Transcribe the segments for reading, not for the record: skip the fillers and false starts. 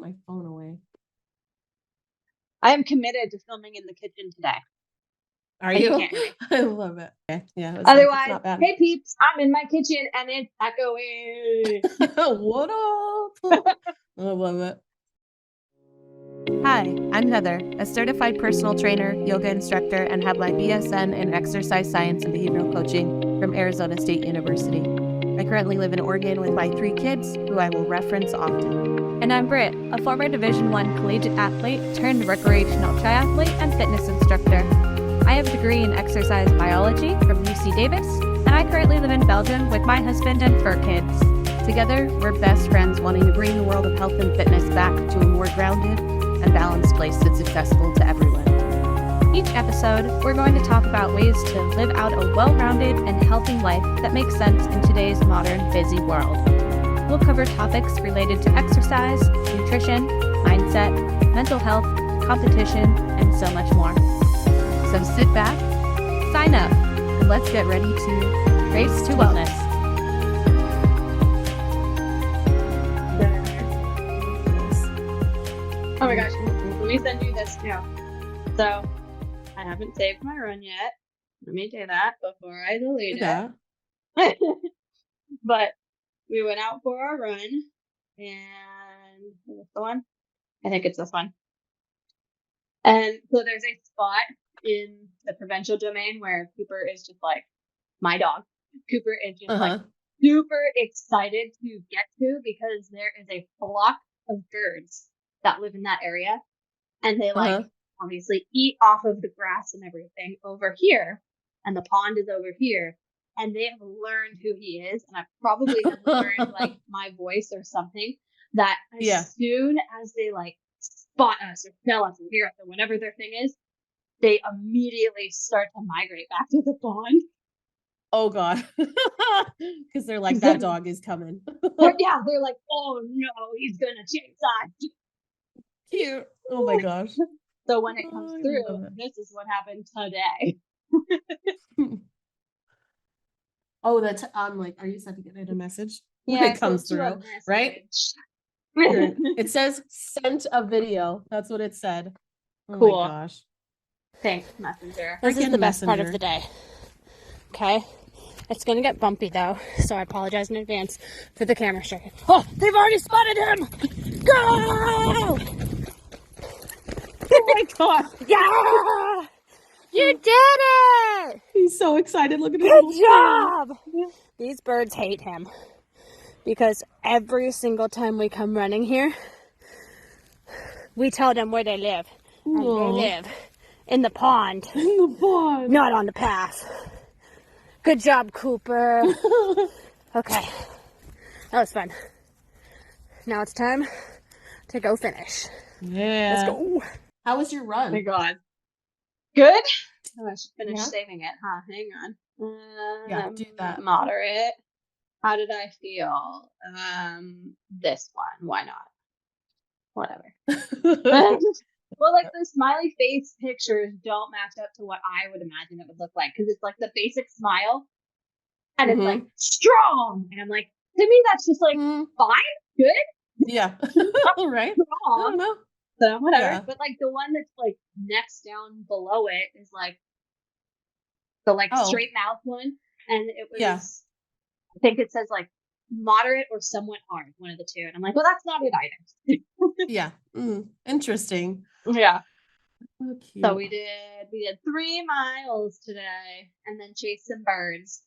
my phone away. I am committed to filming in the kitchen today. Are And you you? can't hear me. I love it. Okay. Yeah. It was Otherwise, like, it's not bad. hey peeps, I'm in my kitchen and it's echoing. What up? I love it. Hi, I'm Heather, a certified personal trainer, yoga instructor, and have my BSN in exercise science and behavioral coaching from Arizona State University. I currently live in Oregon with my 3 kids, who I will reference often. And I'm Britt, a former Division I collegiate athlete turned recreational triathlete and fitness instructor. I have a degree in exercise biology from UC Davis, and I currently live in Belgium with my husband and fur kids. Together, we're best friends wanting to bring the world of health and fitness back to a more grounded and balanced place that's accessible to everyone. Each episode, we're going to talk about ways to live out a well-rounded and healthy life that makes sense in today's modern, busy world. We'll cover topics related to exercise, nutrition, mindset, mental health, competition, and so much more. So sit back, sign up, and let's get ready to race to wellness. Oh my gosh, let me send you this too. So, I haven't saved my run yet. Let me do that before I delete it. But we went out for our run, and is this the one? I think it's this one. And so there's a spot in the provincial domain where Cooper is just like my dog. Cooper is just like super excited to get to because there is a flock of birds that live in that area, and they like obviously eat off of the grass and everything over here, and the pond is over here, and they have learned who he is, and I probably have learned like my voice or something, that as soon as they like spot us or smell us or hear us or whatever their thing is, they immediately start to migrate back to the pond. Oh God. Because they're like, that dog is coming. Yeah, they're like, oh no, he's gonna chase us. Cute. Oh my gosh. So when it comes through, this is what happened today. Oh, that's I'm like, are you sending it a message? Yeah, when it comes through, right? It says sent a video. That's what it said. Oh cool. My gosh. Thanks, Messenger. This is the best part of the day. Okay. It's going to get bumpy, though, so I apologize in advance for the camera shaking. Oh, they've already spotted him! Go! Oh my God. Yeah! You did it! He's so excited. Look at his Good job! These birds hate him because every single time we come running here, we tell them where they live. And they live in the pond. In the pond. Not on the path. Good job, Cooper. Okay. That was fun. Now it's time to go finish. Yeah. Let's go. How was your run? Oh my God. Good? Oh, I should finish saving it, huh? Hang on. Yeah, do that. Moderate. How did I feel? This one. Why not? Whatever. Well, like the smiley face pictures don't match up to what I would imagine it would look like, because it's like the basic smile and it's like strong, and I'm like, to me that's just like fine, good, yeah. Right, strong. I don't know, so whatever. But like the one that's like next down below it is like the like straight mouth one, and it was I think it says like moderate or somewhat hard, one of the two, and I'm like, well, that's not it either. Interesting. Yeah. Okay. So we did 3 miles today and then chased some birds.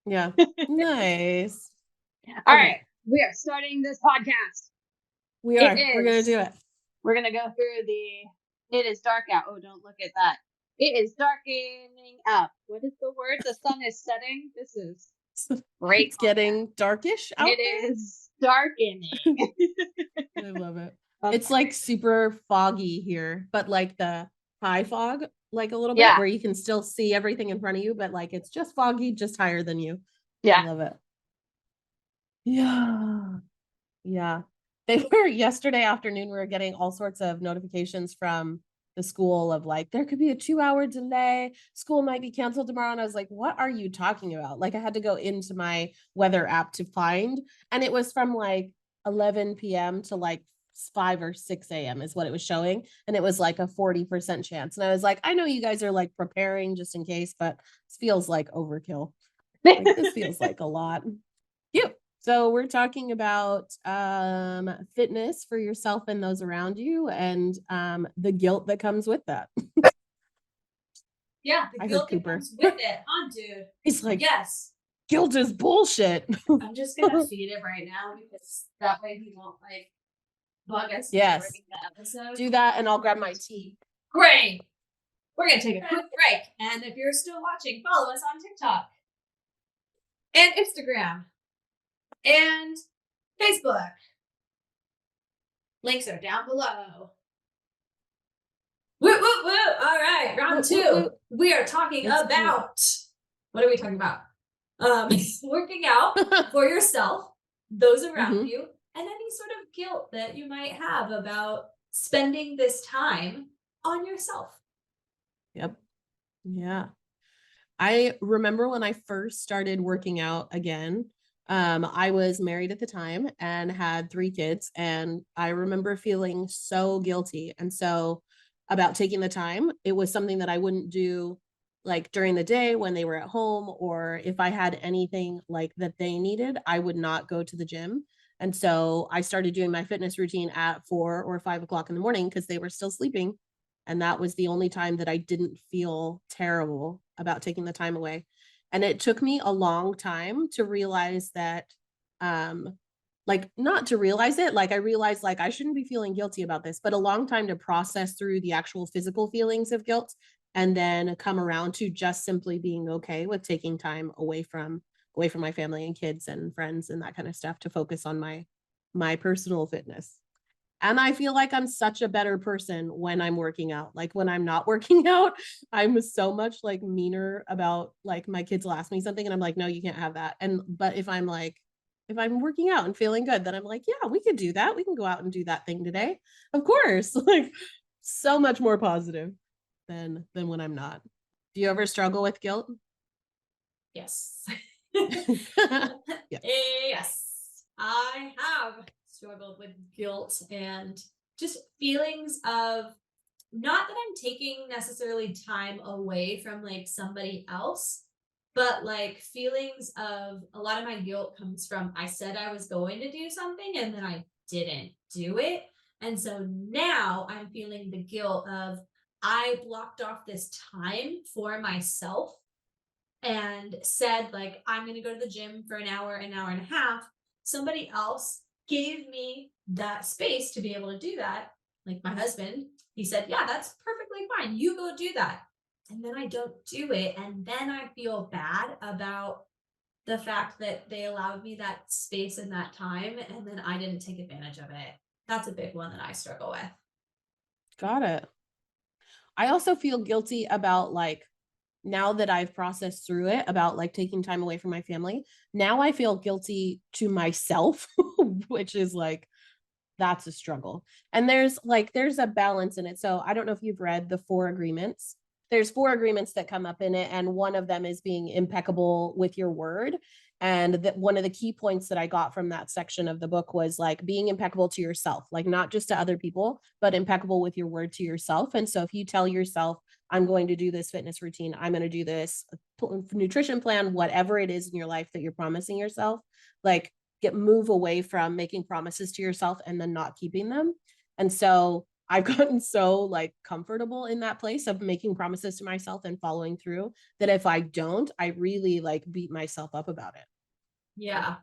Yeah. Nice. All right. We are starting this podcast. We're going to do it. We're going to go through it is dark out. Oh, don't look at that. It is darkening up. What is the word? The sun is setting. This is great. It's getting darkish out there. It is darkening. I love it. It's like super foggy here, but like the high fog, like a little bit, where you can still see everything in front of you, but like it's just foggy, just higher than you. Yeah. I love it. Yeah. They were yesterday afternoon, we were getting all sorts of notifications from the school of like, there could be a 2-hour delay. School might be canceled tomorrow. And I was like, what are you talking about? Like I had to go into my weather app to find, and it was from like 11 p.m. to like 5 or 6 a.m. is what it was showing. And it was like a 40% chance. And I was like, I know you guys are like preparing just in case, but this feels like overkill. Like this feels like a lot. Yep. So we're talking about fitness for yourself and those around you, and the guilt that comes with that. Yeah, the I heard guilt that Cooper. comes with it, huh, dude? He's like, Yes. guilt is bullshit. I'm just gonna feed it right now because that way he won't like bug us Yes. during the episode. Do that, and I'll grab my tea. Great. We're gonna take a quick break, and if you're still watching, follow us on TikTok and Instagram and Facebook. Links are down below. Woo, woo, woo. All right, round two. We are talking about, what are we talking about? Working out for yourself, those around you, and any sort of guilt that you might have about spending this time on yourself. Yep. Yeah. I remember when I first started working out again, I was married at the time and had 3 kids, and I remember feeling so guilty. And so about taking the time, it was something that I wouldn't do like during the day when they were at home, or if I had anything like that they needed, I would not go to the gym. And so I started doing my fitness routine at 4 or 5 o'clock in the morning because they were still sleeping. And that was the only time that I didn't feel terrible about taking the time away. And it took me a long time to realize that, like, not to realize it, like I realized like I shouldn't be feeling guilty about this, but a long time to process through the actual physical feelings of guilt, and then come around to just simply being okay with taking time away from my family and kids and friends and that kind of stuff to focus on my personal fitness. And I feel like I'm such a better person when I'm working out. Like when I'm not working out, I'm so much like meaner about like my kids will ask me something and I'm like, no, you can't have that. And but if I'm working out and feeling good, then I'm like, yeah, we could do that. We can go out and do that thing today. Of course. Like so much more positive than when I'm not. Do you ever struggle with guilt? Yes. Yeah. Yes. I have struggled with guilt and just feelings of not that I'm taking necessarily time away from like somebody else, but like feelings of a lot of my guilt comes from I said I was going to do something and then I didn't do it. And so now I'm feeling the guilt of I blocked off this time for myself and said like I'm going to go to the gym for an hour and a half. Somebody else gave me that space to be able to do that. Like my husband, he said, yeah, that's perfectly fine, you go do that. And then I don't do it, and then I feel bad about the fact that they allowed me that space and that time and then I didn't take advantage of it. That's a big one that I struggle with. Got it. I also feel guilty about like now that I've processed through it about like taking time away from my family. Now I feel guilty to myself, which is like that's a struggle. And there's a balance in it. So I don't know if you've read the 4 agreements. There's 4 agreements that come up in it, and one of them is being impeccable with your word. And that one of the key points that I got from that section of the book was like being impeccable to yourself, like not just to other people, but impeccable with your word to yourself. And so if you tell yourself, I'm going to do this fitness routine, I'm going to do this nutrition plan, whatever it is in your life that you're promising yourself, like move away from making promises to yourself and then not keeping them. And so I've gotten so like comfortable in that place of making promises to myself and following through that if I don't, I really like beat myself up about it. Yeah.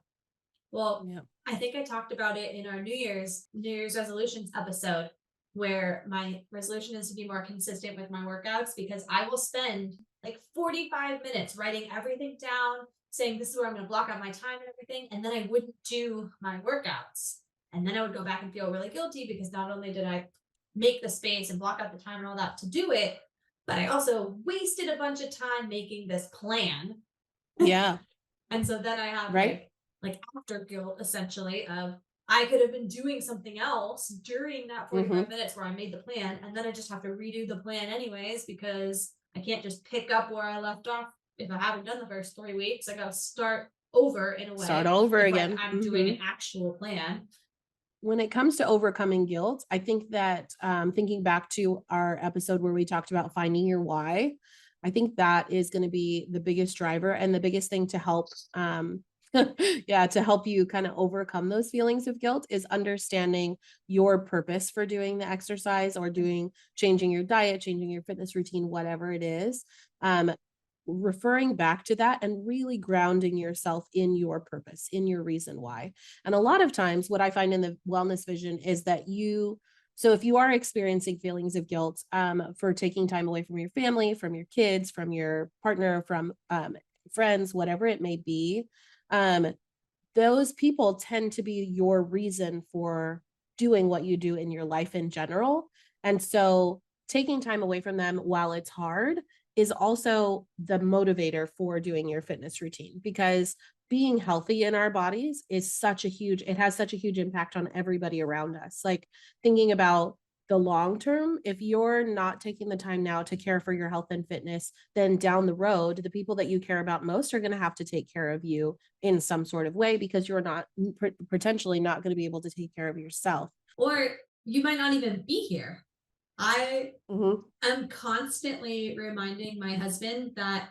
Well, Yeah. I think I talked about it in our New Year's resolutions episode, where my resolution is to be more consistent with my workouts because I will spend like 45 minutes writing everything down, saying this is where I'm going to block out my time and everything, and then I wouldn't do my workouts. And then I would go back and feel really guilty because not only did I make the space and block out the time and all that to do it, but I also wasted a bunch of time making this plan. Yeah. And so then I have right. like after guilt essentially of I could have been doing something else during that 45 minutes where I made the plan, and then I just have to redo the plan anyways because I can't just pick up where I left off if I haven't done the first 3 weeks. I gotta start over in a way. Start over if, again. like, I'm doing an actual plan. when it comes to overcoming guilt, I think that thinking back to our episode where we talked about finding your why, I think that is going to be the biggest driver and the biggest thing to help yeah, to help you kind of overcome those feelings of guilt is understanding your purpose for doing the exercise or changing your diet, changing your fitness routine, whatever it is. Referring back to that and really grounding yourself in your purpose, in your reason why. And a lot of times what I find in the wellness vision is that so if you are experiencing feelings of guilt for taking time away from your family, from your kids, from your partner, from friends, whatever it may be, those people tend to be your reason for doing what you do in your life in general. And so taking time away from them while it's hard is also the motivator for doing your fitness routine, because being healthy in our bodies it has such a huge impact on everybody around us. Like thinking about the long term, if you're not taking the time now to care for your health and fitness, then down the road, the people that you care about most are going to have to take care of you in some sort of way because you're not potentially not going to be able to take care of yourself. Or you might not even be here. I Mm-hmm. am constantly reminding my husband that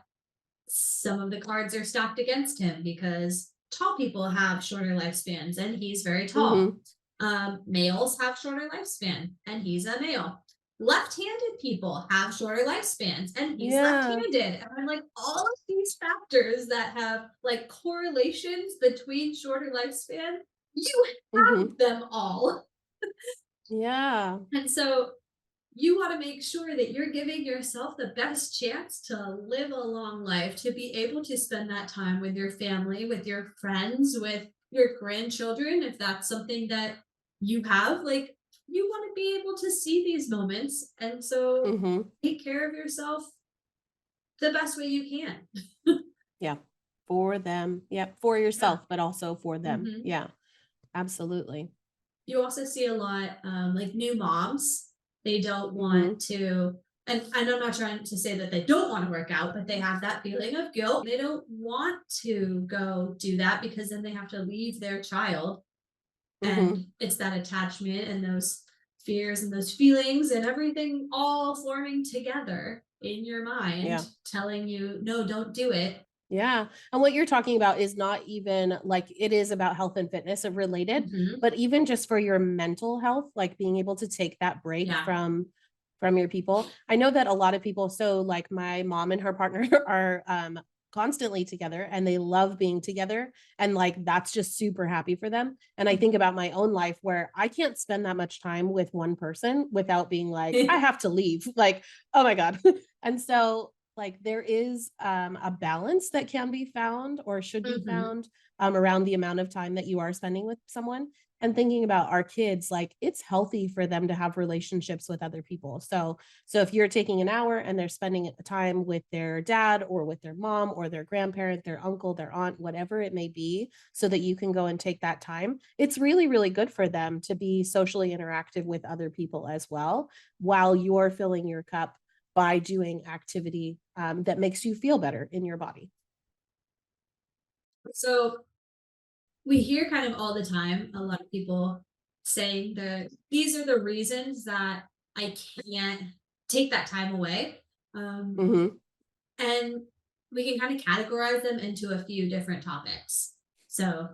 some of the cards are stacked against him because tall people have shorter lifespans and he's very tall. Males have shorter lifespan and he's a male. Left-handed people have shorter lifespans and he's left-handed. And I'm like, all of these factors that have like correlations between shorter lifespan, you have them all. Yeah. And so you want to make sure that you're giving yourself the best chance to live a long life, to be able to spend that time with your family, with your friends, with your grandchildren, if that's something that you have. Like, you want to be able to see these moments. And so take care of yourself the best way you can. Yeah. For them. Yeah. For yourself, but also for them. Yeah. Absolutely. You also see a lot like new moms. They don't want to, and I'm not trying to say that they don't want to work out, but they have that feeling of guilt. They don't want to go do that because then they have to leave their child. And it's that attachment and those fears and those feelings and everything all forming together in your mind, telling you, no, don't do it. Yeah. And what you're talking about is not even like it is about health and fitness related, but even just for your mental health, like being able to take that break from your people. I know that a lot of people, so like my mom and her partner are constantly together and they love being together. And like that's just super happy for them. And I think about my own life where I can't spend that much time with one person without being like, I have to leave. Like, oh my God. And so like there is a balance that can be found or should be found around the amount of time that you are spending with someone. And thinking about our kids, like it's healthy for them to have relationships with other people. So if you're taking an hour and they're spending time with their dad or with their mom or their grandparent, their uncle, their aunt, whatever it may be, so that you can go and take that time, it's really, really good for them to be socially interactive with other people as well, while you're filling your cup by doing activity that makes you feel better in your body. So we hear kind of all the time, a lot of people saying that these are the reasons that I can't take that time away. And we can kind of categorize them into a few different topics. So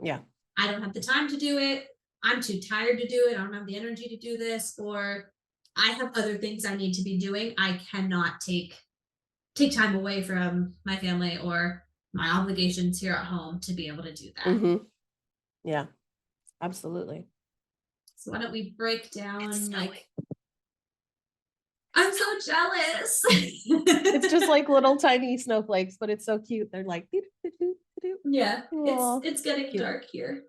I don't have the time to do it. I'm too tired to do it. I don't have the energy to do this, or I have other things I need to be doing. I cannot take time away from my family or my obligations here at home to be able to do that. Yeah, absolutely. So why don't we break down like, I'm so jealous. It's just like little tiny snowflakes, but it's so cute. They're like, yeah, it's getting cute. Dark here.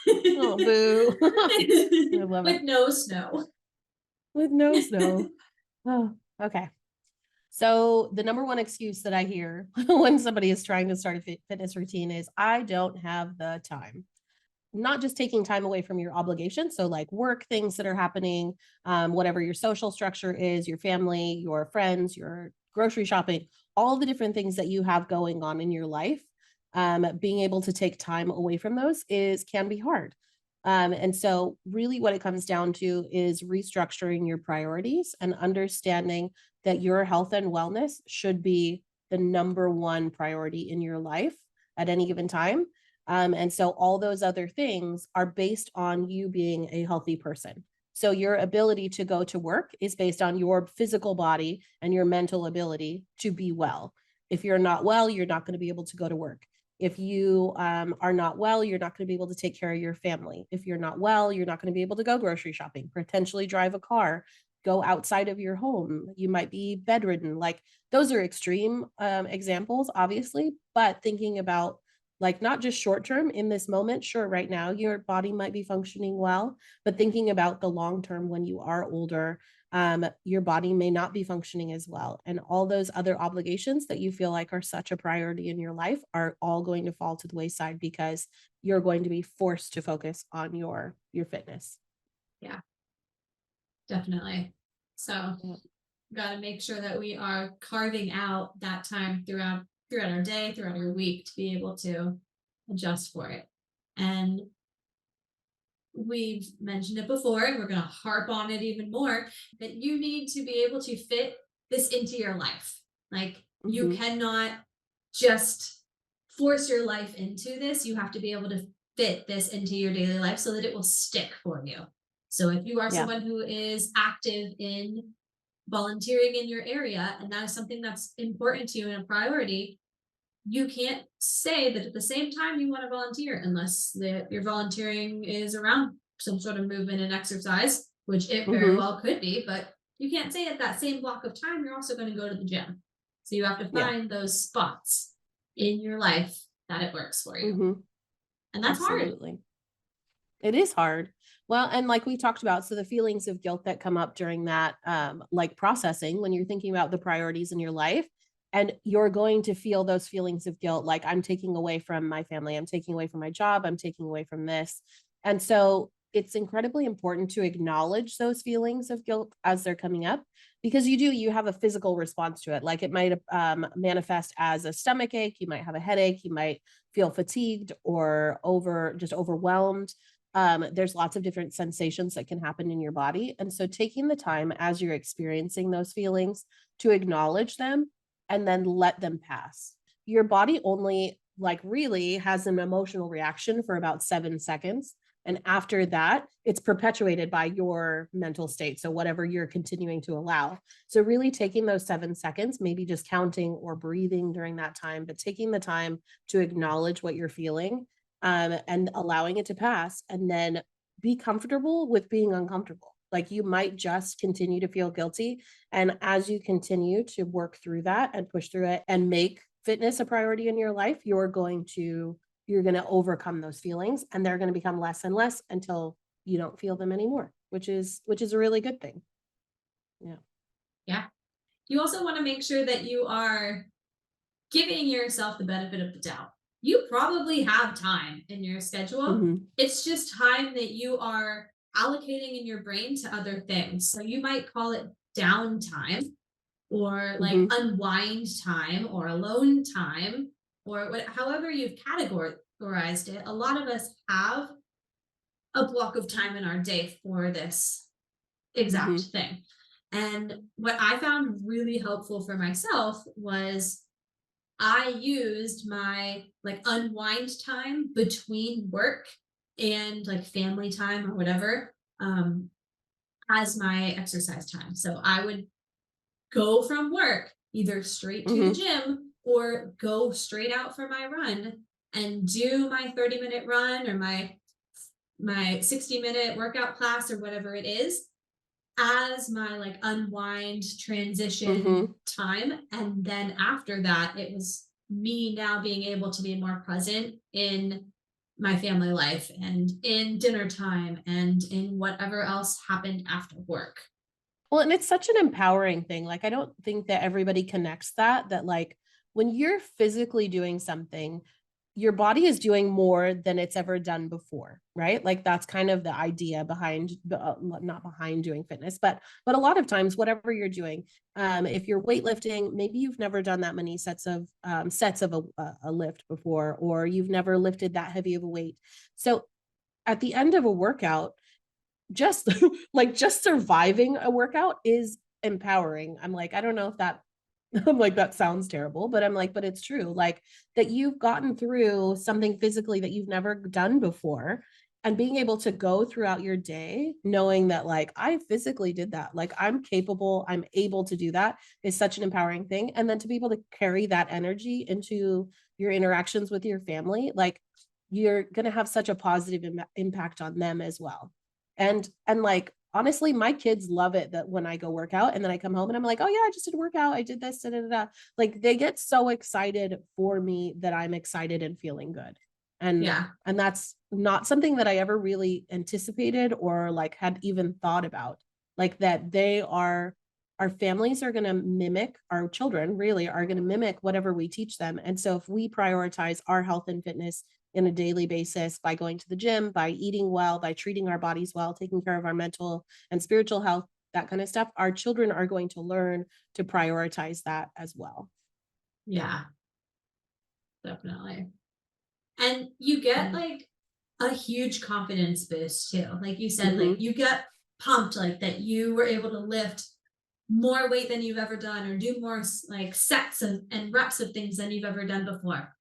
Oh, boo. I love it. With no snow. With no snow. Oh, okay. So the number one excuse that I hear when somebody is trying to start a fitness routine is I don't have the time. Not just taking time away from your obligations. So like work things that are happening, whatever your social structure is, your family, your friends, your grocery shopping, all the different things that you have going on in your life. Being able to take time away from those can be hard. And so really what it comes down to is restructuring your priorities and understanding that your health and wellness should be the number one priority in your life at any given time. And so all those other things are based on you being a healthy person. So your ability to go to work is based on your physical body and your mental ability to be well. If you're not well, you're not going to be able to go to work. If you are not well, you're not going to be able to take care of your family. If you're not well, you're not going to be able to go grocery shopping, potentially drive a car, go outside of your home. You might be bedridden. Like those are extreme examples, obviously, but thinking about like not just short term in this moment, sure, right now your body might be functioning well, but thinking about the long term when you are older, your body may not be functioning as well. And all those other obligations that you feel like are such a priority in your life are all going to fall to the wayside because you're going to be forced to focus on your fitness. Yeah, definitely. So got to make sure that we are carving out that time throughout our day, throughout our week to be able to adjust for it. And we've mentioned it before, and we're going to harp on it even more, that you need to be able to fit this into your life. Like you cannot just force your life into this. You have to be able to fit this into your daily life so that it will stick for you. So if you are someone who is active in volunteering in your area and that is something that's important to you and a priority, you can't say that at the same time you want to volunteer unless your volunteering is around some sort of movement and exercise, which it very well could be, but you can't say at that same block of time you're also going to go to the gym. So you have to find those spots in your life that it works for you. And that's Absolutely hard. It is hard. Well, and like we talked about, so the feelings of guilt that come up during that, like processing when you're thinking about the priorities in your life, and you're going to feel those feelings of guilt, like I'm taking away from my family, I'm taking away from my job, I'm taking away from this. And so it's incredibly important to acknowledge those feelings of guilt as they're coming up because you have a physical response to it. Like it might manifest as a stomach ache, you might have a headache, you might feel fatigued or just overwhelmed. There's lots of different sensations that can happen in your body. And so taking the time as you're experiencing those feelings to acknowledge them and then let them pass. Your body only like really has an emotional reaction for about 7 seconds. And after that, it's perpetuated by your mental state. So whatever you're continuing to allow. So really taking those 7 seconds, maybe just counting or breathing during that time, but taking the time to acknowledge what you're feeling and allowing it to pass, and then be comfortable with being uncomfortable. Like you might just continue to feel guilty. And as you continue to work through that and push through it and make fitness a priority in your life, you're going to overcome those feelings and they're going to become less and less until you don't feel them anymore, which is a really good thing. Yeah. Yeah. You also want to make sure that you are giving yourself the benefit of the doubt. You probably have time in your schedule. It's just time that you are allocating in your brain to other things. So you might call it downtime or like unwind time or alone time or however you've categorized it. A lot of us have a block of time in our day for this exact thing. And what I found really helpful for myself was I used my like unwind time between work and like family time or whatever as my exercise time. So I would go from work either straight to the gym or go straight out for my run and do my 30-minute run or my 60-minute workout class or whatever it is as my like unwind transition time. And then after that, it was me now being able to be more present in my family life and in dinner time and in whatever else happened after work. Well, and it's such an empowering thing. Like, I don't think that everybody connects that like when you're physically doing something, your body is doing more than it's ever done before, right? Like that's kind of the idea behind, not behind doing fitness, but a lot of times, whatever you're doing, if you're weightlifting, maybe you've never done that many sets of a lift before, or you've never lifted that heavy of a weight. So at the end of a workout, just like just surviving a workout is empowering. I'm like, I don't know if that I'm like, that sounds terrible, but I'm like, but it's true. Like that you've gotten through something physically that you've never done before and being able to go throughout your day knowing that like I physically did that. Like I'm capable, I'm able to do that is such an empowering thing. And then to be able to carry that energy into your interactions with your family, like you're going to have such a positive impact on them as well. And like honestly, my kids love it that when I go work out and then I come home and I'm like, oh yeah, I just did a workout. I did this. Da, da, da, da. Like they get so excited for me that I'm excited and feeling good. And that's not something that I ever really anticipated or like had even thought about. Like that our families are going to mimic, our children really are going to mimic whatever we teach them. And so if we prioritize our health and fitness in a daily basis by going to the gym, by eating well, by treating our bodies well, taking care of our mental and spiritual health, that kind of stuff, our children are going to learn to prioritize that as well. Yeah, definitely. And you get like a huge confidence boost too. Like you said, like you get pumped like that you were able to lift more weight than you've ever done or do more like sets and reps of things than you've ever done before.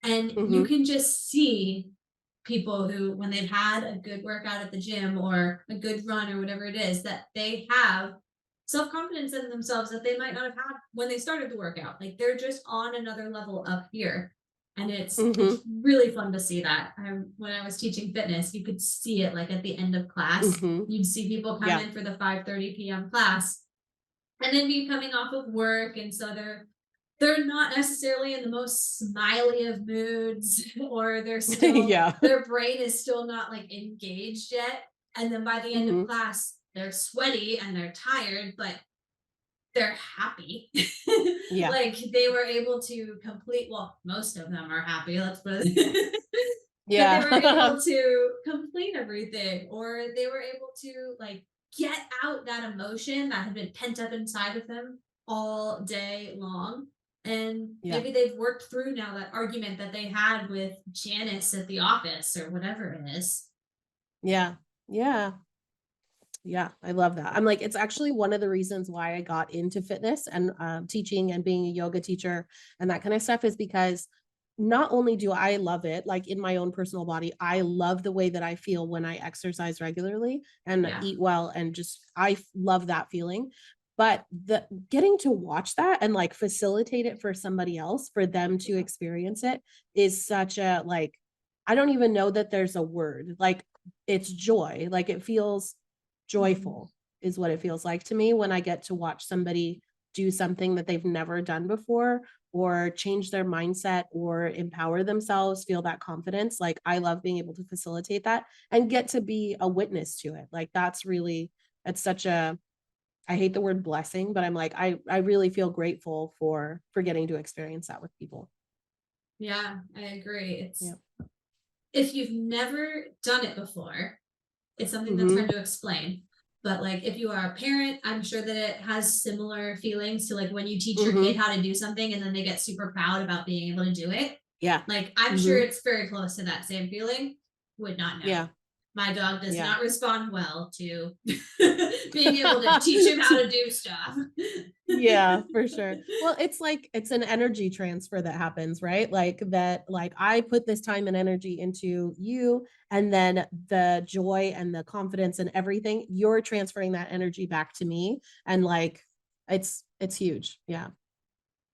And you can just see people who, when they've had a good workout at the gym or a good run or whatever it is, that they have self confidence in themselves that they might not have had when they started the workout. Like they're just on another level up here. And it's really fun to see that. When I was teaching fitness, you could see it like at the end of class. You'd see people come in for the 5:30 p.m. class and then be coming off of work, and so they're not necessarily in the most smiley of moods or they're still their brain is still not like engaged yet, and then by the end of class they're sweaty and they're tired but they're happy. Like they were able to complete, well, most of them are happy, let's put it that they were able to complete everything, or they were able to like get out that emotion that had been pent up inside of them all day long. And maybe they've worked through now that argument that they had with Janice at the office or whatever it is. Yeah. I love that. I'm like, it's actually one of the reasons why I got into fitness and teaching and being a yoga teacher and that kind of stuff is because not only do I love it, like in my own personal body, I love the way that I feel when I exercise regularly and eat well. And just, I love that feeling. But the getting to watch that and like facilitate it for somebody else, for them to experience it is such a, like, I don't even know that there's a word, like it's joy. Like it feels joyful is what it feels like to me when I get to watch somebody do something that they've never done before or change their mindset or empower themselves, feel that confidence. Like I love being able to facilitate that and get to be a witness to it. Like that's really, it's such a, I hate the word blessing, but I'm like, I really feel grateful for getting to experience that with people. Yeah, I agree. It's if you've never done it before, it's something that's hard to explain. But like if you are a parent, I'm sure that it has similar feelings to like when you teach your kid how to do something and then they get super proud about being able to do it. Yeah. Like I'm sure it's very close to that same feeling. Would not know. Yeah. My dog does not respond well to being able to teach him how to do stuff. Yeah, for sure. Well, it's like it's an energy transfer that happens, right? Like that, like I put this time and energy into you, and then the joy and the confidence and everything, you're transferring that energy back to me. And like it's huge. Yeah.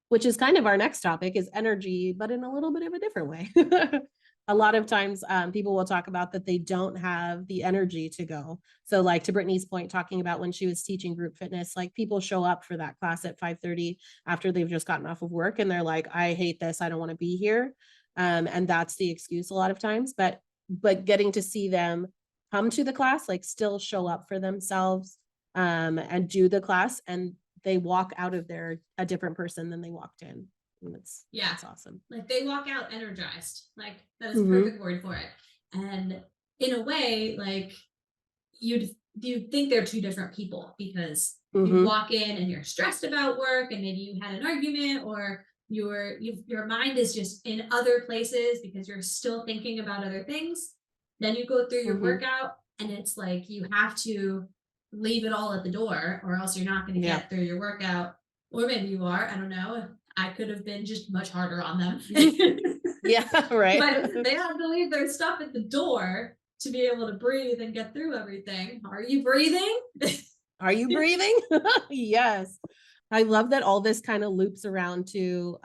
Which is kind of our next topic is energy, but in a little bit of a different way. A lot of times people will talk about that they don't have the energy to go. So like to Brittany's point, talking about when she was teaching group fitness, like people show up for that class at 5:30 after they've just gotten off of work and they're like, I hate this. I don't want to be here. And that's the excuse a lot of times, but getting to see them come to the class, like still show up for themselves and do the class, and they walk out of there a different person than they walked in. That's awesome. Like they walk out energized. Like that is a perfect word for it. And in a way, like you'd think they're two different people because you walk in and you're stressed about work and maybe you had an argument or your mind is just in other places because you're still thinking about other things. Then you go through your Mm-hmm. workout and it's like you have to leave it all at the door or else you're not going to Yeah. get through your workout. Or maybe you are. I don't know. I could have been just much harder on them. Yeah, right. But they have to leave their stuff at the door to be able to breathe and get through everything. Are you breathing? Are you breathing? Yes. I love that all this kind of loops around to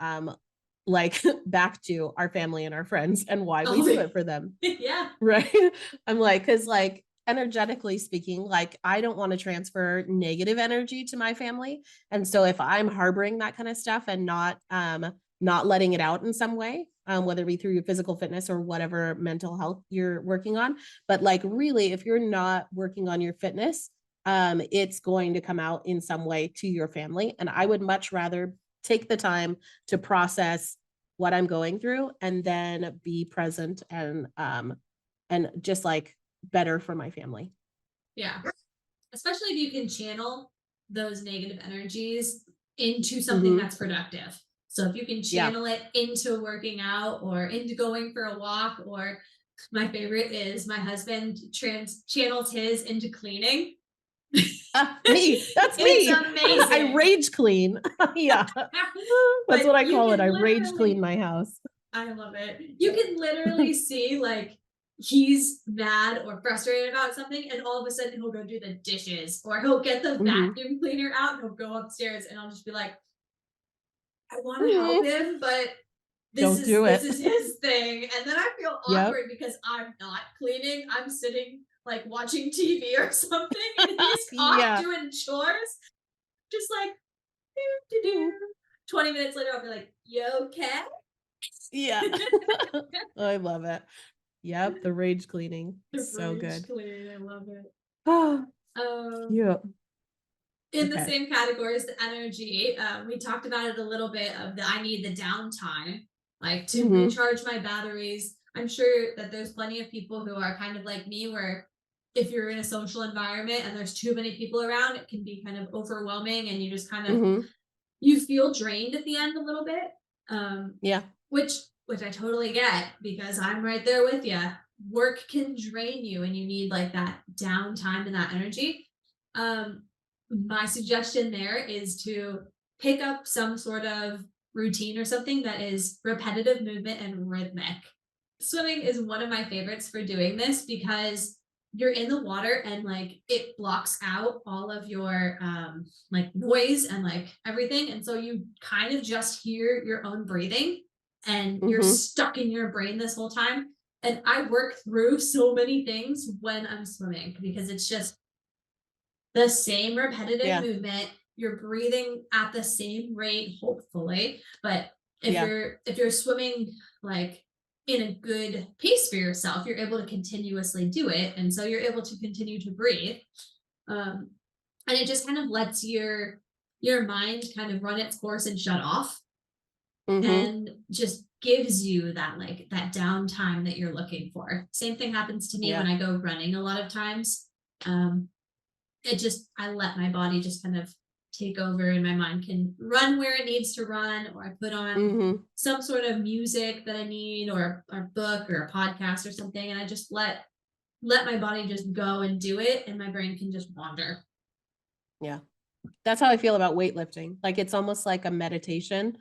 like back to our family and our friends and why we do it for them. Yeah. Right. I'm like, because like energetically speaking, like I don't want to transfer negative energy to my family. And so if I'm harboring that kind of stuff and not letting it out in some way, whether it be through your physical fitness or whatever mental health you're working on. But like really, if you're not working on your fitness, it's going to come out in some way to your family. And I would much rather take the time to process what I'm going through and then be present and just like better for my family. Yeah. Especially if you can channel those negative energies into something that's productive. So if you can channel it into working out or into going for a walk, or my favorite is my husband channels his into cleaning. Me, that's me. It's amazing. I rage clean. Yeah. That's what I call it. I rage clean my house. I love it. You can literally see like he's mad or frustrated about something, and all of a sudden he'll go do the dishes or he'll get the vacuum cleaner out and he'll go upstairs, and I'll just be like, I want to help him, but this is his thing. And then I feel awkward because I'm not cleaning. I'm sitting like watching TV or something, and he's off doing chores. Just like 20 minutes later, I'll be like, you okay? Yeah. I love it. Yep, the rage cleaning. So good. Cleaning, I love it. Yeah. In the same category as the energy, we talked about it a little bit of the I need the downtime, like to recharge my batteries. I'm sure that there's plenty of people who are kind of like me, where if you're in a social environment and there's too many people around, it can be kind of overwhelming and you just kind of you feel drained at the end a little bit. Which I totally get, because I'm right there with you. Work can drain you and you need like that downtime and that energy. My suggestion there is to pick up some sort of routine or something that is repetitive movement and rhythmic. Swimming is one of my favorites for doing this because you're in the water and like it blocks out all of your like noise and like everything, and so you kind of just hear your own breathing and you're stuck in your brain this whole time. And I work through so many things when I'm swimming because it's just the same repetitive movement. You're breathing at the same rate, hopefully. But if you're swimming like in a good pace for yourself, you're able to continuously do it. And so you're able to continue to breathe. And it just kind of lets your mind kind of run its course and shut off. And just gives you that like that downtime that you're looking for. Same thing happens to me when I go running a lot of times. I let my body just kind of take over and my mind can run where it needs to run, or I put on some sort of music that I need, or a book or a podcast or something, and I just let my body just go and do it, and my brain can just wander. Yeah. That's how I feel about weightlifting. Like it's almost like a meditation.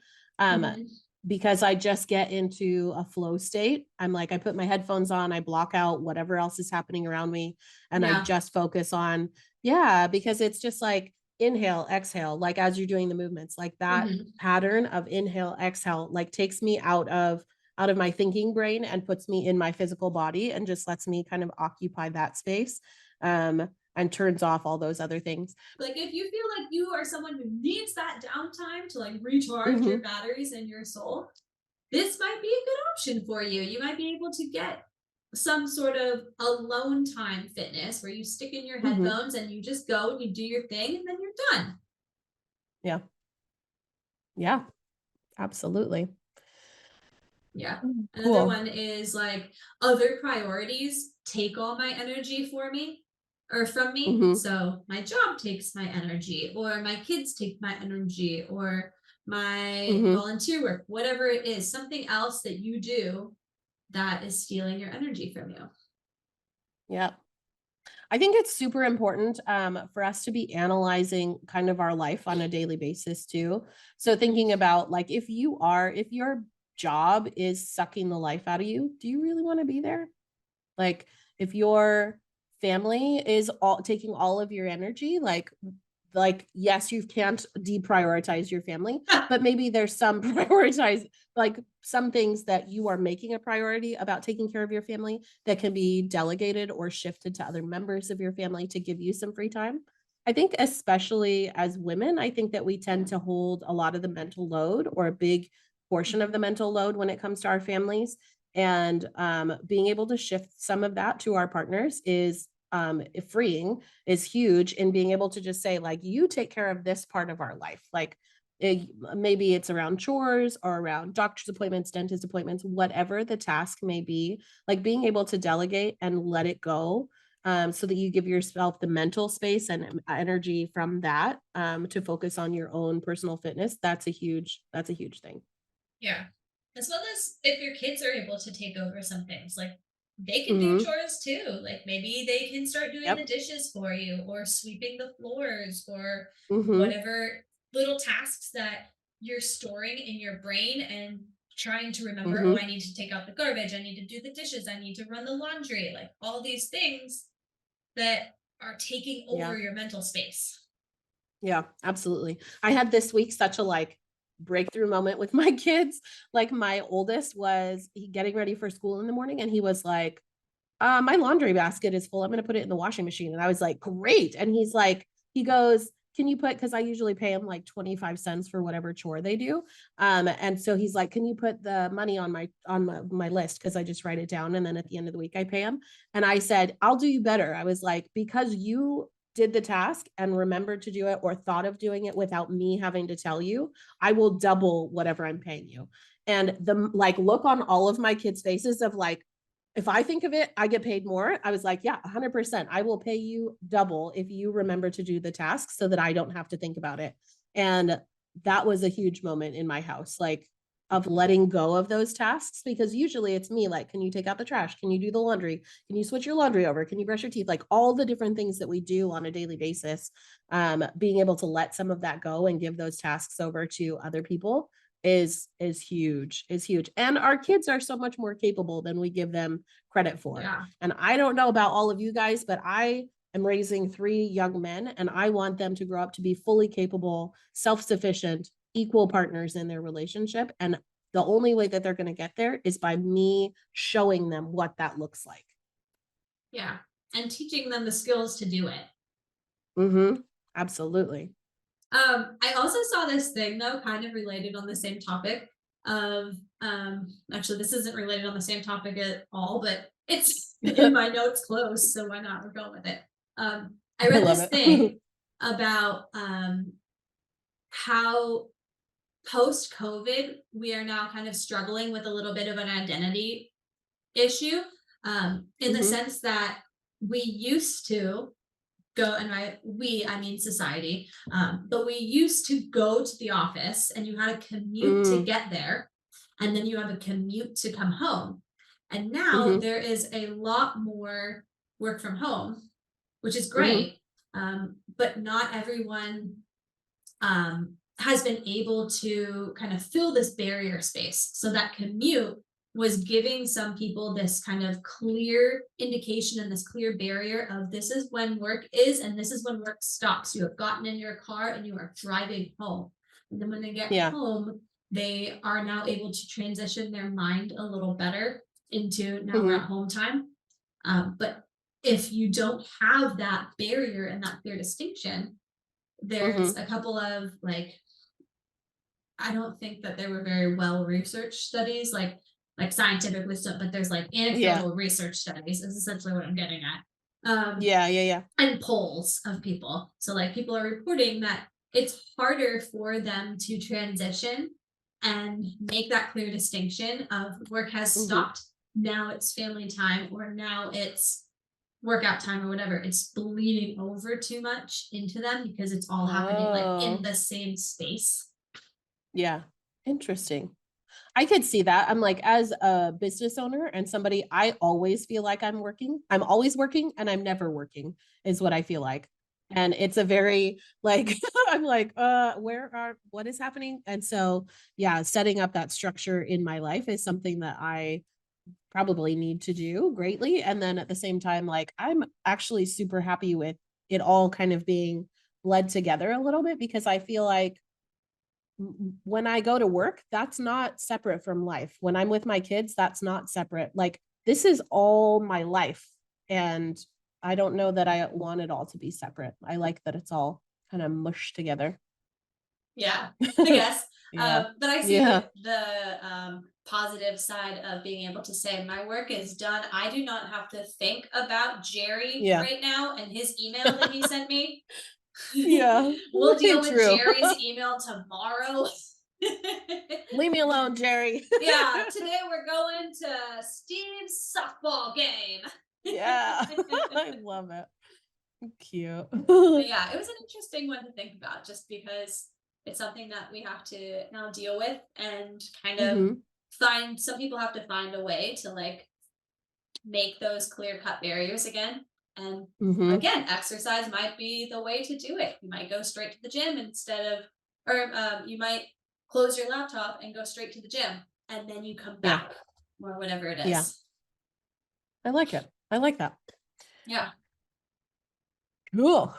Because I just get into a flow state. I'm like, I put my headphones on, I block out whatever else is happening around me. And I just focus on, because it's just like inhale, exhale, like as you're doing the movements, like that pattern of inhale, exhale, like takes me out of my thinking brain and puts me in my physical body and just lets me kind of occupy that space. And turns off all those other things. Like if you feel like you are someone who needs that downtime to like recharge your batteries and your soul, this might be a good option for you. You might be able to get some sort of alone time fitness where you stick in your headphones and you just go and you do your thing and then you're done. Yeah. Yeah, absolutely. Yeah. Another one is like other priorities take all my energy for me. Or from me. So my job takes my energy, or my kids take my energy, or my volunteer work, whatever it is, something else that you do that is stealing your energy from you. Yep. I think it's super important for us to be analyzing kind of our life on a daily basis too. So thinking about like if your job is sucking the life out of you, do you really want to be there? Like if your family is all taking all of your energy, like yes, you can't deprioritize your family, but maybe there's some prioritize like some things that you are making a priority about taking care of your family that can be delegated or shifted to other members of your family to give you some free time. I think especially as women, I think that we tend to hold a lot of the mental load or a big portion of the mental load when it comes to our families. And being able to shift some of that to our partners is freeing, is huge in being able to just say like you take care of this part of our life, like maybe it's around chores or around doctor's appointments, dentist appointments, whatever the task may be, like being able to delegate and let it go, so that you give yourself the mental space and energy from that, to focus on your own personal fitness. That's a huge thing. Yeah. As well as if your kids are able to take over some things, like they can do Hmm. chores too. Like maybe they can start doing the Yep. dishes for you or sweeping the floors or Hmm. whatever little tasks that you're storing in your brain and trying to remember, oh, I Hmm. need to take out the garbage, I need to do the dishes, I need to run the laundry, like all these things that are taking Yeah. over your mental space. Yeah, absolutely. I had this week such a like breakthrough moment with my kids. Like my oldest was getting ready for school in the morning and he was like, my laundry basket is full. I'm going to put it in the washing machine. And I was like, great. And he's like, he goes, can you put, cause I usually pay him like 25 cents for whatever chore they do. And so he's like, can you put the money on my list? Cause I just write it down. And then at the end of the week, I pay him. And I said, I'll do you better. I was like, because you did the task and remembered to do it or thought of doing it without me having to tell you, I will double whatever I'm paying you. And the like look on all of my kids' faces of like, if I think of it, I get paid more. I was like, yeah, 100%. I will pay you double if you remember to do the task so that I don't have to think about it. And that was a huge moment in my house, like of letting go of those tasks, because usually it's me like, can you take out the trash? Can you do the laundry? Can you switch your laundry over? Can you brush your teeth? Like all the different things that we do on a daily basis. Being able to let some of that go and give those tasks over to other people is huge, and our kids are so much more capable than we give them credit for. Yeah. And I don't know about all of you guys, but I am raising 3 young men and I want them to grow up to be fully capable, self-sufficient, equal partners in their relationship. And the only way that they're going to get there is by me showing them what that looks like. Yeah. And teaching them the skills to do it. Mm-hmm. Absolutely. I also saw this thing though, kind of related on the same topic of actually this isn't related on the same topic at all, but it's in my notes close, so why not? We're going with it. I I read love this it. thing about how post COVID we are now kind of struggling with a little bit of an identity issue. In the Hmm. sense that we used to go, and I mean society, but we used to go to the office and you had a commute to Mm. get there, and then you have a commute to come home, and now Hmm. there is a lot more work from home, which is Hmm. great, but not everyone has been able to kind of fill this barrier space. So that commute was giving some people this kind of clear indication and this clear barrier of this is when work is and this is when work stops. You have gotten in your car and you are driving home. And then when they get Yeah. home, they are now able to transition their mind a little better into now we're at Hmm. home time. But if you don't have that barrier and that clear distinction, there's Hmm. a couple of like I don't think that they were very well researched studies, like scientifically so, but there's like Yeah. anecdotal research studies is essentially what I'm getting at. Yeah. Yeah. Yeah. And polls of people. So like people are reporting that it's harder for them to transition and make that clear distinction of work has Hmm. stopped. Now it's family time, or now it's workout time, or whatever. It's bleeding over too much into them because it's all happening like in Oh, the same space. yeah. Interesting. I could see that. I'm like, as a business owner and somebody, I always feel like I'm working. I'm always working and I'm never working is what I feel like. And it's a very like, I'm like, what is happening? And so, yeah, setting up that structure in my life is something that I probably need to do greatly. And then at the same time, like, I'm actually super happy with it all kind of being bled together a little bit, because I feel like when I go to work, that's not separate from life. When I'm with my kids, that's not separate. Like, this is all my life. And I don't know that I want it all to be separate. I like that it's all kind of mushed together. Yeah, I guess. Yeah. But I see Yeah. the positive side of being able to say my work is done. I do not have to think about Jerry Yeah. right now and his email that he sent me. Yeah. We'll deal with True. Jerry's email tomorrow. Leave me alone, Jerry. Yeah, today we're going to Steve's softball game. Yeah. I love it. Cute. But yeah, it was an interesting one to think about just because it's something that we have to now deal with and kind of Mhm. find some people have to find a way to like make those clear cut barriers again. And Mhm. again, exercise might be the way to do it. You might go straight to the gym instead of, or you might close your laptop and go straight to the gym and then you come Yeah. back or whatever it Yeah. is. I like it. I like that. Yeah. Cool.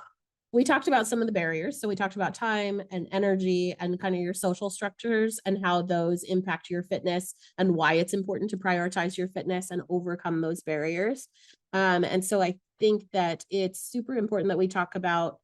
We talked about some of the barriers. So we talked about time and energy and kind of your social structures and how those impact your fitness and why it's important to prioritize your fitness and overcome those barriers. And so I think that it's super important that we talk about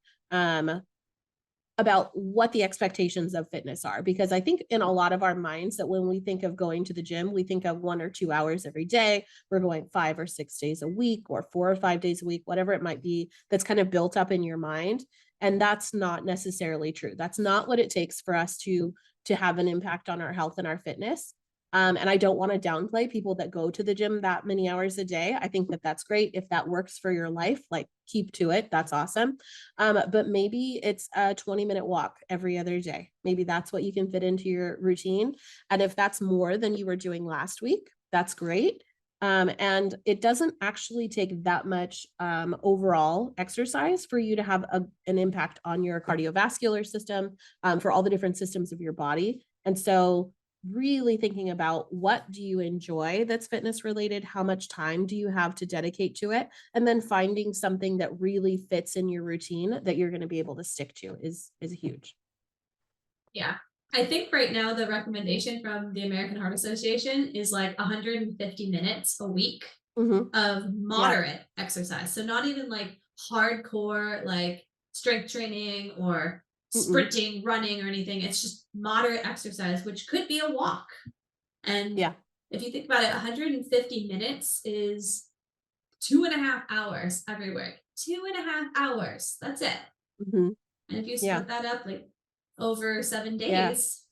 what the expectations of fitness are, because I think in a lot of our minds that when we think of going to the gym, we think of 1 or 2 hours every day. We're going 5 or 6 days a week or 4 or 5 days a week, whatever it might be, that's kind of built up in your mind. And that's not necessarily true. That's not what it takes for us to have an impact on our health and our fitness. And I don't want to downplay people that go to the gym that many hours a day. I think that that's great. If that works for your life, like, keep to it. That's awesome. But maybe it's a 20-minute walk every other day. Maybe that's what you can fit into your routine. And if that's more than you were doing last week, that's great. And it doesn't actually take that much overall exercise for you to have an impact on your cardiovascular system, for all the different systems of your body. And so really thinking about, what do you enjoy that's fitness related? How much time do you have to dedicate to it? And then finding something that really fits in your routine that you're going to be able to stick to is huge. Yeah. I think right now the recommendation from the American Heart Association is like 150 minutes a week Mm-hmm. of moderate exercise. So not even like hardcore, like strength training or Mm-mm. sprinting, running, or anything. It's just moderate exercise, which could be a walk. And Yeah. if you think about it, 150 minutes is 2.5 hours every week. 2.5 hours. That's it. Mm-hmm. And if you Yeah. split that up like over 7 Yeah. days,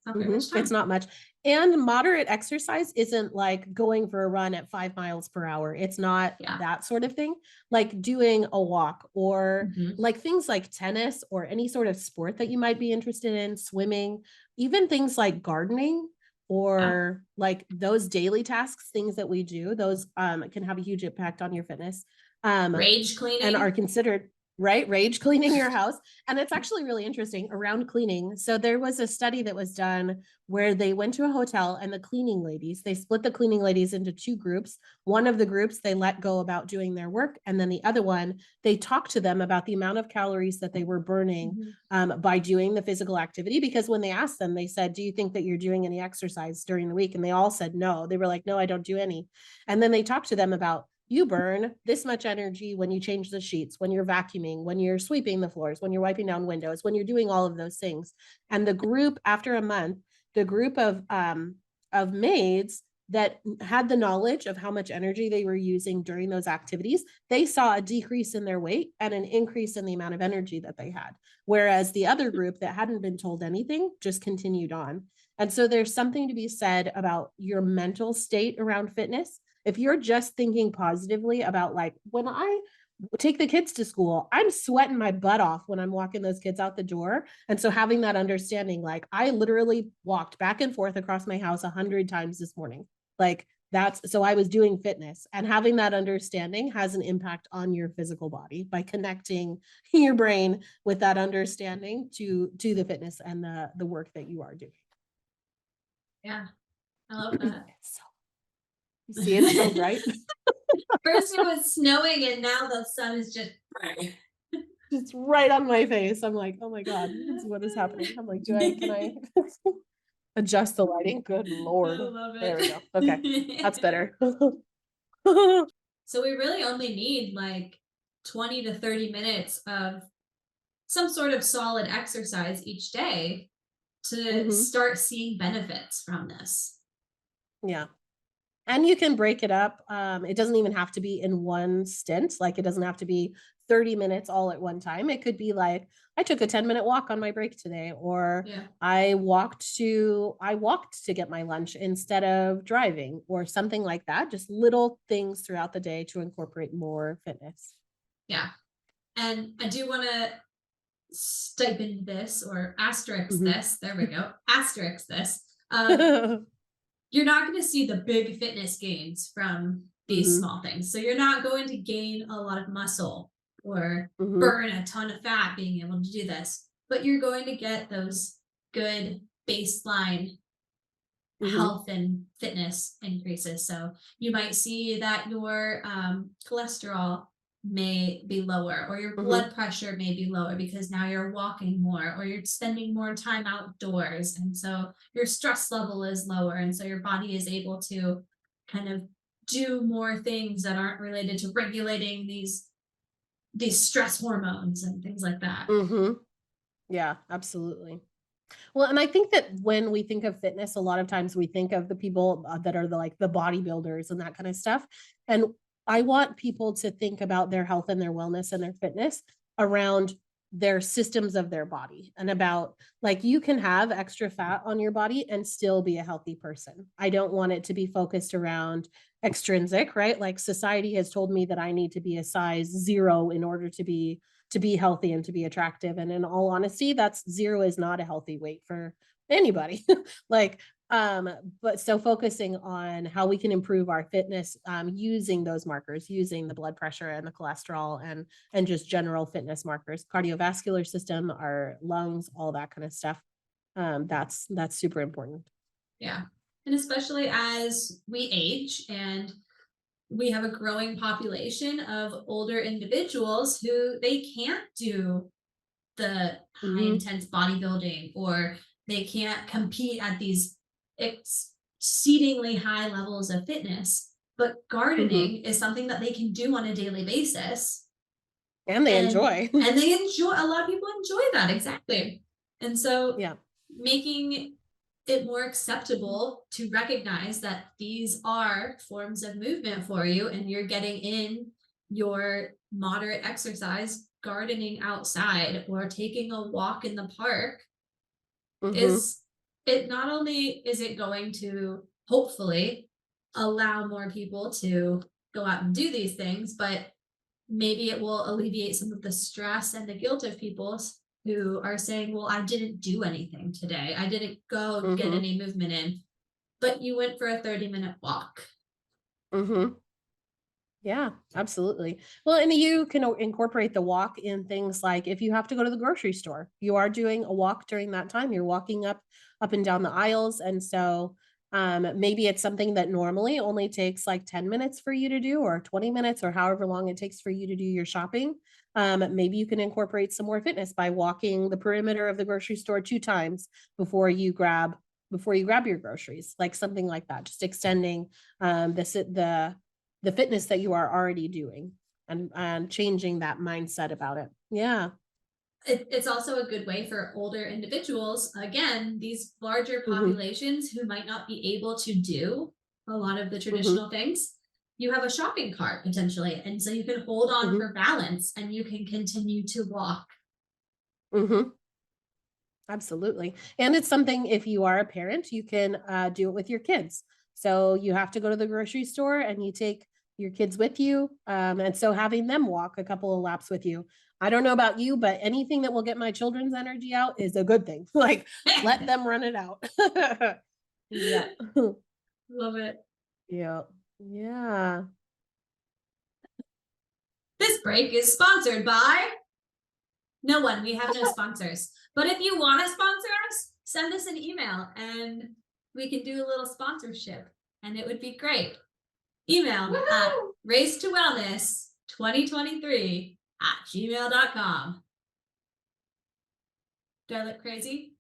not very much time. It's not much. And moderate exercise isn't like going for a run at 5 miles per hour. It's not that sort of thing. Like doing a walk or like things like tennis or any sort of sport that you might be interested in, swimming, even things like gardening or like those daily tasks, things that we do, those can have a huge impact on your fitness. Rage cleaning. And are considered, right? Rage cleaning your house. And it's actually really interesting around cleaning. So there was a study that was done where they went to a hotel and the cleaning ladies, they split the cleaning ladies into 2 groups. One of the groups, they let go about doing their work. And then the other one, they talked to them about the amount of calories that they were burning by doing the physical activity. Because when they asked them, they said, do you think that you're doing any exercise during the week? And they all said, no. They were like, no, I don't do any. And then they talked to them about, you burn this much energy when you change the sheets, when you're vacuuming, when you're sweeping the floors, when you're wiping down windows, when you're doing all of those things. And the group, after a month, the group of maids that had the knowledge of how much energy they were using during those activities, they saw a decrease in their weight and an increase in the amount of energy that they had. Whereas the other group that hadn't been told anything just continued on. And so there's something to be said about your mental state around fitness. If you're just thinking positively about like, when I take the kids to school. I'm sweating my butt off when I'm walking those kids out the door. And so having that understanding, like I literally walked back and forth across my house 100 times this morning. Like so I was doing fitness, and having that understanding has an impact on your physical body by connecting your brain with that understanding to the fitness and the work that you are doing. Yeah, I love that. You see, it's so bright. First it was snowing, and now the sun is just Just right on my face. I'm like, oh my God, what is happening? I'm like, can I adjust the lighting? Good Lord. I love it. There we go. Okay, that's better. So we really only need like 20 to 30 minutes of some sort of solid exercise each day to start seeing benefits from this. Yeah. And you can break it up. It doesn't even have to be in one stint. Like it doesn't have to be 30 minutes all at one time. It could be like, I took a 10-minute walk on my break today, or I walked to get my lunch instead of driving, or something like that. Just little things throughout the day to incorporate more fitness. Yeah. And I do want to stipend this, or asterisk this. There we go. Asterisk this. You're not going to see the big fitness gains from these small things. So you're not going to gain a lot of muscle or burn a ton of fat being able to do this, but you're going to get those good baseline health and fitness increases. So you might see that your cholesterol may be lower, or your blood pressure may be lower because now you're walking more, or you're spending more time outdoors, and so your stress level is lower, and so your body is able to kind of do more things that aren't related to regulating these stress hormones and things like that. Yeah, absolutely. Well, and I think that when we think of fitness, a lot of times we think of the people that are the bodybuilders and that kind of stuff. And I want people to think about their health and their wellness and their fitness around their systems of their body, and about like, you can have extra fat on your body and still be a healthy person. I don't want it to be focused around extrinsic, right? Like society has told me that I need to be a size 0 in order to be healthy and to be attractive. And in all honesty, that's 0 is not a healthy weight for anybody. Like, but so focusing on how we can improve our fitness, using those markers, using the blood pressure and the cholesterol and just general fitness markers, cardiovascular system, our lungs, all that kind of stuff. That's super important. Yeah. And especially as we age and we have a growing population of older individuals who they can't do the high intense bodybuilding, or they can't compete at these exceedingly high levels of fitness. But gardening is something that they can do on a daily basis. And they enjoy. And they enjoy, a lot of people enjoy that. Exactly. And so making it more acceptable to recognize that these are forms of movement for you, and you're getting in your moderate exercise, gardening outside or taking a walk in the park, is it not only is it going to hopefully allow more people to go out and do these things, but maybe it will alleviate some of the stress and the guilt of people who are saying, well, I didn't do anything today. I didn't go get any movement in, but you went for a 30-minute walk. Yeah, absolutely. Well, and you can incorporate the walk in things like, if you have to go to the grocery store, you are doing a walk during that time. You're walking up and down the aisles. And so maybe it's something that normally only takes like 10 minutes for you to do, or 20 minutes, or however long it takes for you to do your shopping. Maybe you can incorporate some more fitness by walking the perimeter of the grocery store 2 times before you grab your groceries, like something like that, just extending the fitness that you are already doing, and changing that mindset about it. Yeah. It's also a good way for older individuals, again, these larger populations who might not be able to do a lot of the traditional things. You have a shopping cart potentially, and so you can hold on for balance and you can continue to walk. Absolutely. And it's something, if you are a parent, you can do it with your kids. So you have to go to the grocery store and you take your kids with you. And so having them walk a couple of laps with you. I don't know about you, but anything that will get my children's energy out is a good thing. Like, let them run it out. Yeah. Love it. Yeah. Yeah. This break is sponsored by no one. We have no sponsors. But if you want to sponsor us, send us an email and we can do a little sponsorship and it would be great. Email at race to wellness 2023 at gmail.com. Do I look crazy?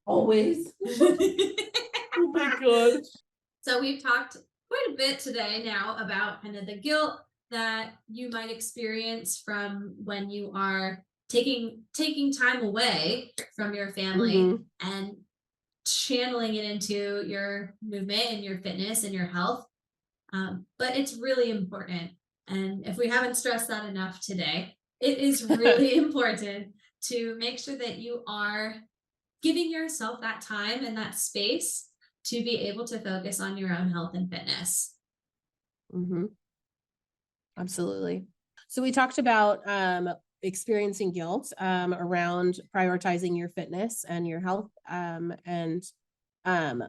Always. Oh my God. So we've talked quite a bit today now about kind of the guilt that you might experience from when you are taking time away from your family and channeling it into your movement and your fitness and your health. But it's really important. And if we haven't stressed that enough today, it is really important to make sure that you are giving yourself that time and that space to be able to focus on your own health and fitness. Absolutely. So we talked about experiencing guilt around prioritizing your fitness and your health and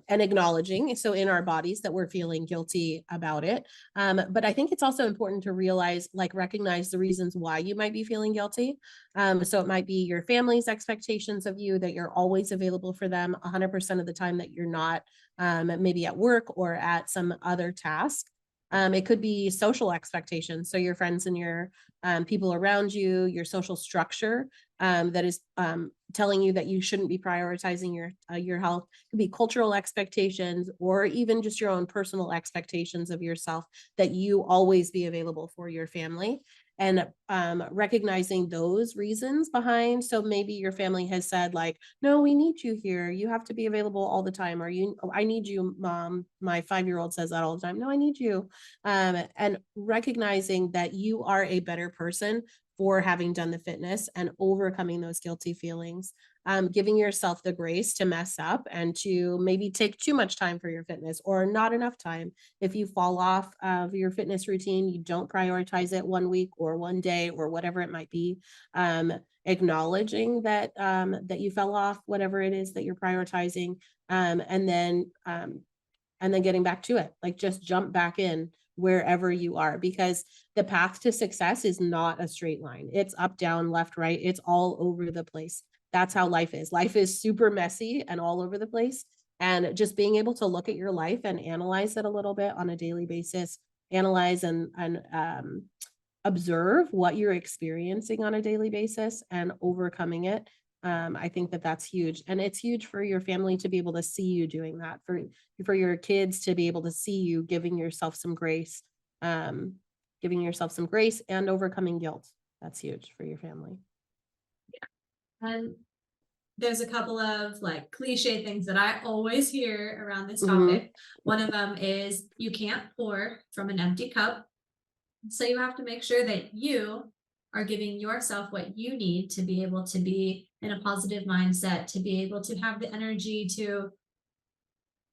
acknowledging so in our bodies that we're feeling guilty about it. But I think it's also important to realize, like, recognize the reasons why you might be feeling guilty. So it might be your family's expectations of you, that you're always available for them 100% of the time, that you're not maybe at work or at some other task. It could be social expectations. So your friends and your people around you, your social structure that is telling you that you shouldn't be prioritizing your health. It could be cultural expectations or even just your own personal expectations of yourself, that you always be available for your family. And recognizing those reasons behind. So maybe your family has said, like, no, we need you here. You have to be available all the time. Or I need you, mom. My 5-year-old says that all the time. No, I need you. And recognizing that you are a better person for having done the fitness and overcoming those guilty feelings, giving yourself the grace to mess up and to maybe take too much time for your fitness or not enough time. If you fall off of your fitness routine, you don't prioritize it 1 week or 1 day or whatever it might be, acknowledging that that you fell off, whatever it is that you're prioritizing, and then getting back to it. Like, just jump back in wherever you are, because the path to success is not a straight line. It's up, down, left, right. It's all over the place. That's how life is. Life is super messy and all over the place. And just being able to look at your life and analyze it a little bit on a daily basis, analyze and observe what you're experiencing on a daily basis and overcoming it. I think that that's huge. And it's huge for your family to be able to see you doing that, for your kids to be able to see you giving yourself some grace, and overcoming guilt. That's huge for your family. And there's a couple of like cliche things that I always hear around this topic. One of them is you can't pour from an empty cup. So you have to make sure that you are giving yourself what you need to be able to be in a positive mindset, to be able to have the energy to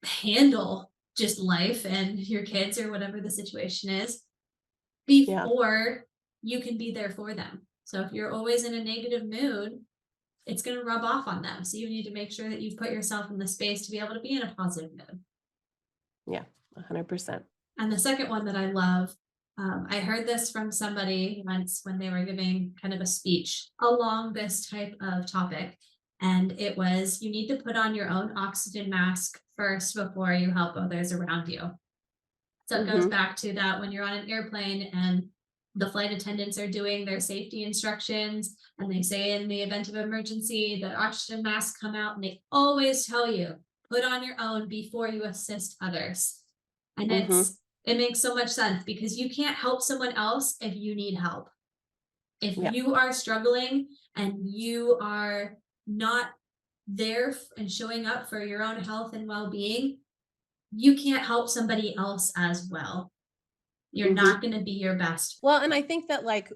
handle just life and your kids or whatever the situation is before you can be there for them. So if you're always in a negative mood, it's going to rub off on them. So you need to make sure that you've put yourself in the space to be able to be in a positive mood. Yeah, 100%. And the second one that I love, I heard this from somebody once when they were giving kind of a speech along this type of topic. And it was, you need to put on your own oxygen mask first before you help others around you. So it goes back to that when you're on an airplane and the flight attendants are doing their safety instructions and they say in the event of emergency, the oxygen masks come out, and they always tell you, put on your own before you assist others. And it makes so much sense, because you can't help someone else if you need help. If you are struggling and you are not there and showing up for your own health and well-being, you can't help somebody else as well. You're not going to be your best. Well, and I think that like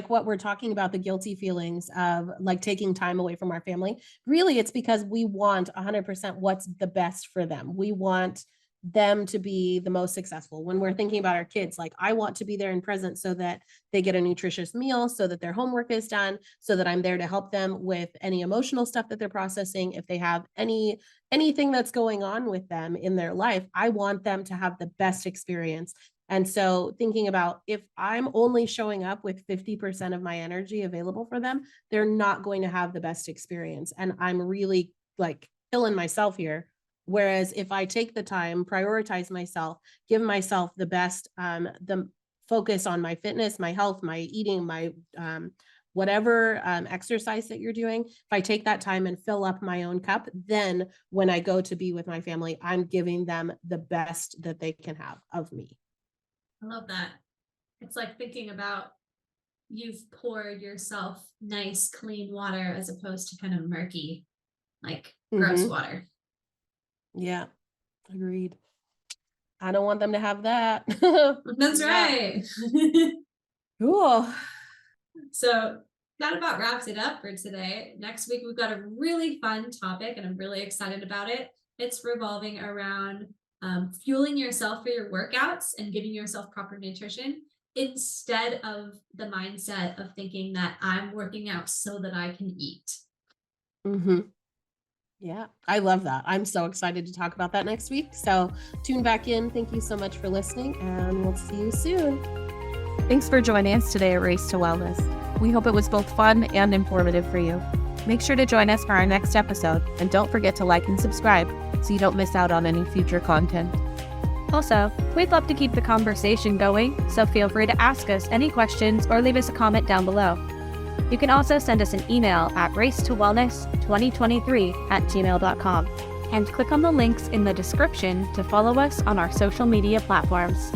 what we're talking about, the guilty feelings of like taking time away from our family, really it's because we want 100% what's the best for them. We want them to be the most successful. When we're thinking about our kids, like I want to be there and present so that they get a nutritious meal, so that their homework is done, so that I'm there to help them with any emotional stuff that they're processing. If they have anything that's going on with them in their life, I want them to have the best experience. And so thinking about if I'm only showing up with 50% of my energy available for them, they're not going to have the best experience. And I'm really like killing myself here. Whereas if I take the time, prioritize myself, give myself the best, the focus on my fitness, my health, my eating, my whatever exercise that you're doing, if I take that time and fill up my own cup, then when I go to be with my family, I'm giving them the best that they can have of me. I love that. It's like thinking about you've poured yourself nice, clean water as opposed to kind of murky, like gross water. Yeah, agreed. I don't want them to have that. That's right. Cool. So that about wraps it up for today. Next week, we've got a really fun topic and I'm really excited about it. It's revolving around fueling yourself for your workouts and giving yourself proper nutrition instead of the mindset of thinking that I'm working out so that I can eat. Yeah, I love that. I'm so excited to talk about that next week. So tune back in. Thank you so much for listening, and we'll see you soon. Thanks for joining us today at Race to Wellness. We hope it was both fun and informative for you. Make sure to join us for our next episode, and don't forget to like and subscribe so you don't miss out on any future content. Also, we'd love to keep the conversation going, so feel free to ask us any questions or leave us a comment down below. You can also send us an email at racetowellness2023@gmail.com and click on the links in the description to follow us on our social media platforms.